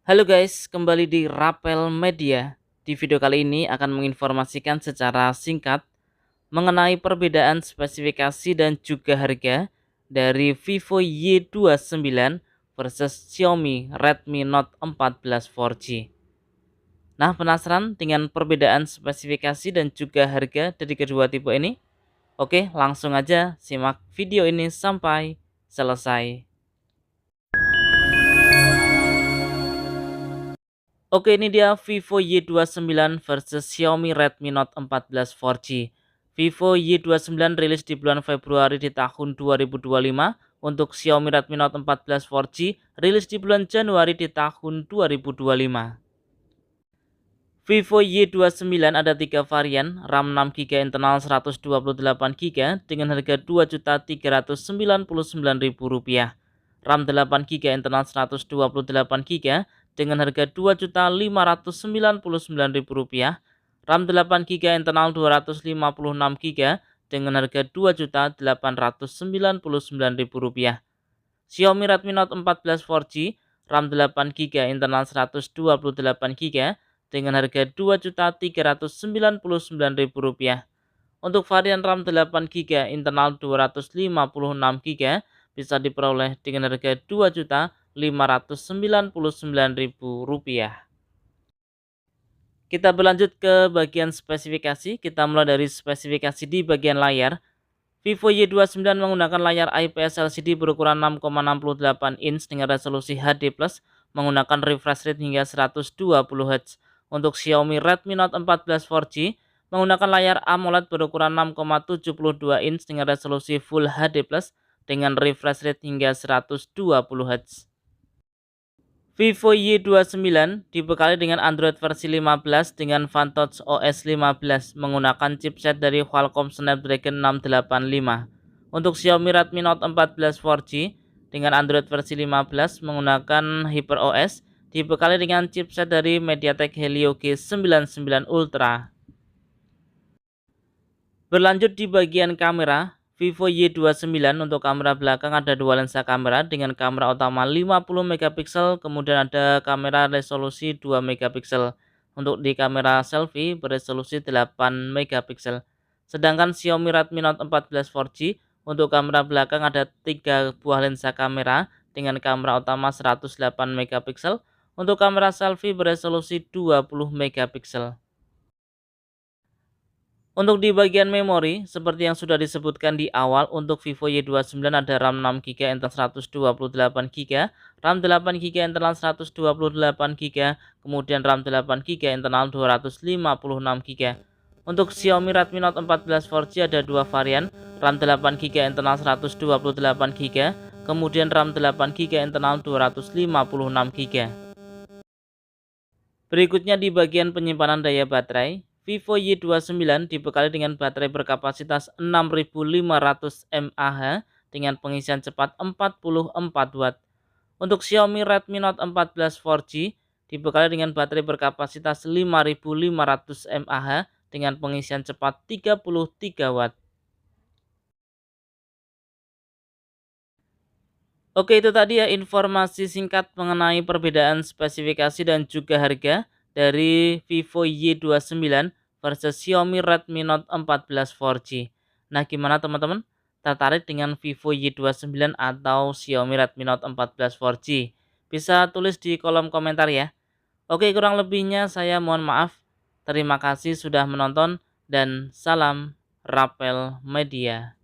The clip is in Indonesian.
Halo guys, kembali di Rapel Media. Di video kali ini akan menginformasikan secara singkat mengenai perbedaan spesifikasi dan juga harga dari Vivo Y29 versus Xiaomi Redmi Note 14 4G. Nah, penasaran dengan perbedaan spesifikasi dan juga harga dari kedua tipe ini? Oke, langsung aja simak video ini sampai selesai. Oke, ini dia Vivo Y29 versus Xiaomi Redmi Note 14 4G. Vivo Y29 rilis di bulan Februari di tahun 2025. Untuk Xiaomi Redmi Note 14 4G rilis di bulan Januari di tahun 2025. Vivo Y29 ada 3 varian, RAM 6GB, internal 128GB dengan harga Rp2.399.000. RAM 8GB, internal 128GB dengan harga Rp2.599.000. RAM 8GB, internal 256GB dengan harga Rp2.899.000. Xiaomi Redmi Note 14 4G, RAM 8GB, internal 128GB dengan harga Rp2.399.000. Untuk varian RAM 8GB, internal 256GB bisa diperoleh dengan harga Rp2.599.000. Kita berlanjut ke bagian spesifikasi. Kita mulai dari spesifikasi di bagian layar. Vivo Y29 menggunakan layar IPS LCD berukuran 6,68 inch dengan resolusi HD+, menggunakan refresh rate hingga 120 Hz. Untuk Xiaomi Redmi Note 14 4G menggunakan layar AMOLED berukuran 6,72 inch dengan resolusi Full HD+, dengan refresh rate hingga 120 Hz. Vivo Y29 dibekali dengan Android versi 15 dengan Phantom OS 15 menggunakan chipset dari Qualcomm Snapdragon 685. Untuk Xiaomi Redmi Note 14 4G dengan Android versi 15 menggunakan HyperOS dibekali dengan chipset dari MediaTek Helio G99 Ultra. Berlanjut di bagian kamera, Vivo Y29 untuk kamera belakang ada dua lensa kamera dengan kamera utama 50 megapiksel, kemudian ada kamera resolusi 2 megapiksel. Untuk di kamera selfie beresolusi 8 megapiksel. Sedangkan Xiaomi Redmi Note 14 4G untuk kamera belakang ada 3 buah lensa kamera dengan kamera utama 108 megapiksel. Untuk kamera selfie beresolusi 20 megapiksel. Untuk di bagian memori, seperti yang sudah disebutkan di awal, untuk Vivo Y29 ada RAM 6GB, internal 128GB, RAM 8GB, internal 128GB, kemudian RAM 8GB, internal 256GB. Untuk Xiaomi Redmi Note 14 4G ada dua varian, RAM 8GB, internal 128GB, kemudian RAM 8GB, internal 256GB. Berikutnya di bagian penyimpanan daya baterai, Vivo Y29 dibekali dengan baterai berkapasitas 6500 mAh dengan pengisian cepat 44 Watt. Untuk Xiaomi Redmi Note 14 4G dibekali dengan baterai berkapasitas 5500 mAh dengan pengisian cepat 33 Watt. Oke, itu tadi ya informasi singkat mengenai perbedaan spesifikasi dan juga harga dari Vivo Y29 versus Xiaomi Redmi Note 14 4G. Nah, gimana teman-teman? Tertarik dengan Vivo Y29 atau Xiaomi Redmi Note 14 4G? Bisa tulis di kolom komentar ya. Oke, kurang lebihnya saya mohon maaf. Terima kasih sudah menonton dan salam Rapel Media.